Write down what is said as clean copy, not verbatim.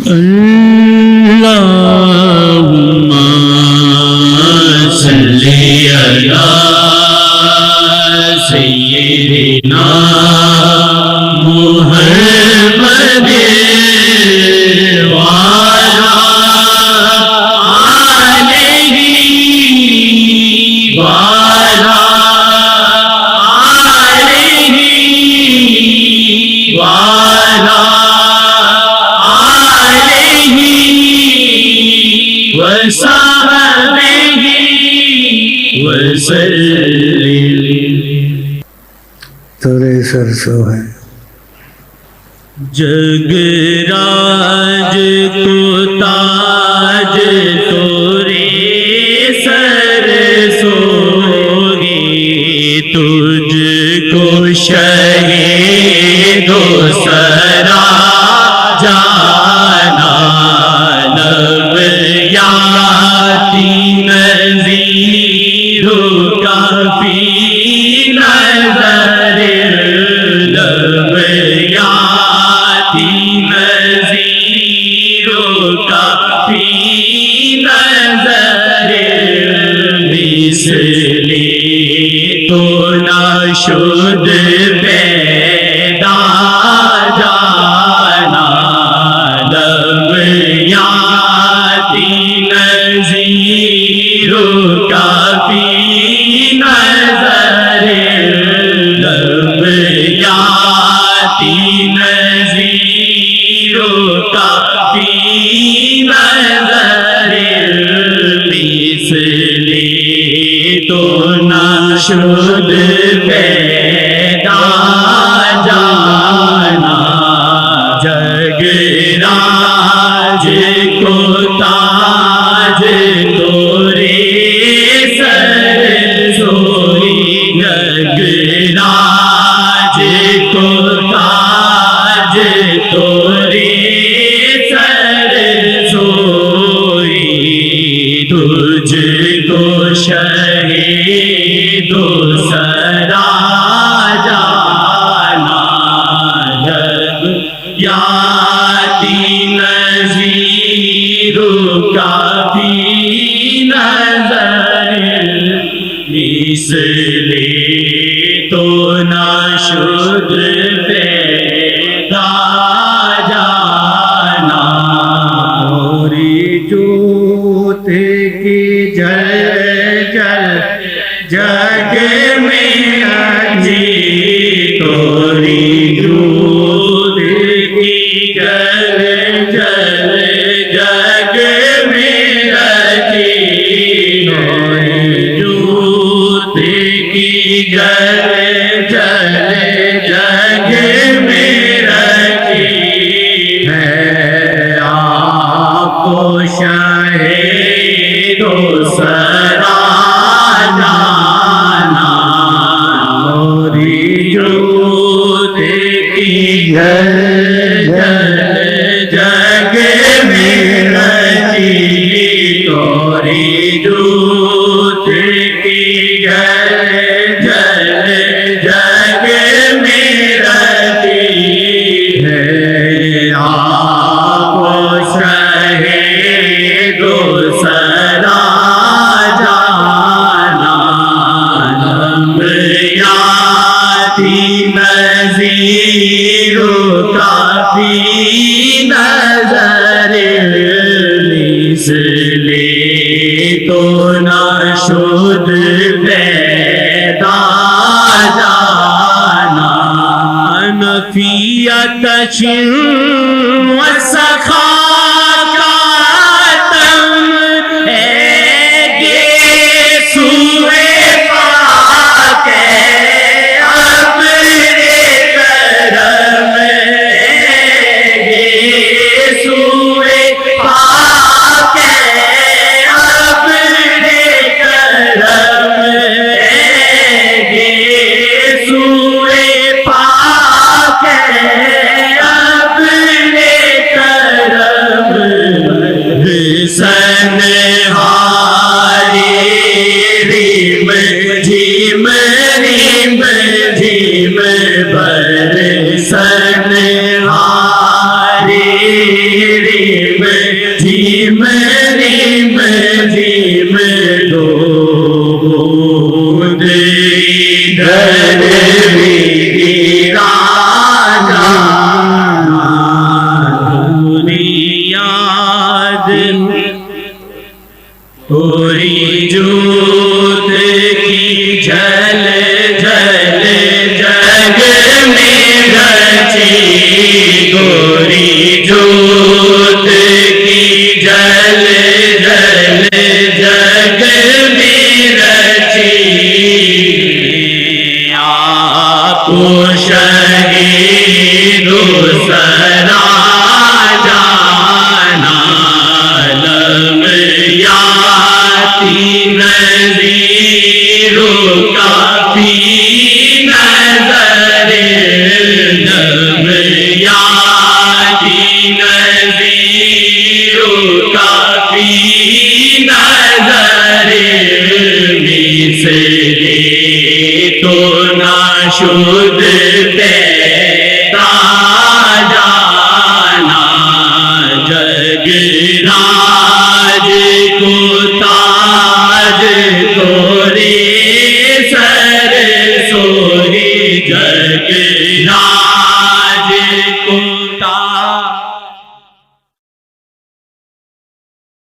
اللہم صلی علی سیدنا محمد وعلی آلہ وعلی آلہ وعلی وصحبہ وسلم۔ سورہ سرسو ہے۔ جگ راج کو تاج تورے سر سوگے، تجھ کو شہید و سرا جانا، لب یاتی نظیر کافی نظر، لب یاتی نظیر کافی نظر، مثلی تو نشد پیدا جانا، لب یاتی نظیر کافی نظر، لب یاتی نظیر کافی نظر، مثلی تو نشد پیدا جانا، جگ راج کو تاج تورے سر سوئی، جگ راج کو تاج تورے سر سوئی، تجھ کو شہید و سرا جانا، جگ یاتی نظیر کافی نظر، مثلی تو نشد پیدا جانا، توری جوت کی جل جل جگ میں اجی، توری جوت کی جل جل جگ میں رچی، توری جوت کی جل جل جگ میں رچی، ہے آپ کو شہید و سرا جانا، توری جوت کی جل جل جگ میں رچی، توری جوت کی جل جل جگ میں رچی، ہے آپ شہید و سرا جانا، لب یاتی نظیر کافی نظر، مثلی تو نشد پیدا جانا، نفیت و سخاکاتم ہے گے سوئے پاک ابر کرم، گے سوئے پاک ابر کرم، گے سوئے پاک ابر جھیم ریم جھیم دود ادھر بھی گرانا یاد پوری جوت کی جھل جھل جگ میں رچی گوری جوت کی جھل جھل جگ میں رچی آپ شہید سرا نظیروں کافی نظر لم یادی نظیروں کافی نظر مصری تو ناشد پیدا جانا جگ راج کو تاج توری سر سوری جگ راج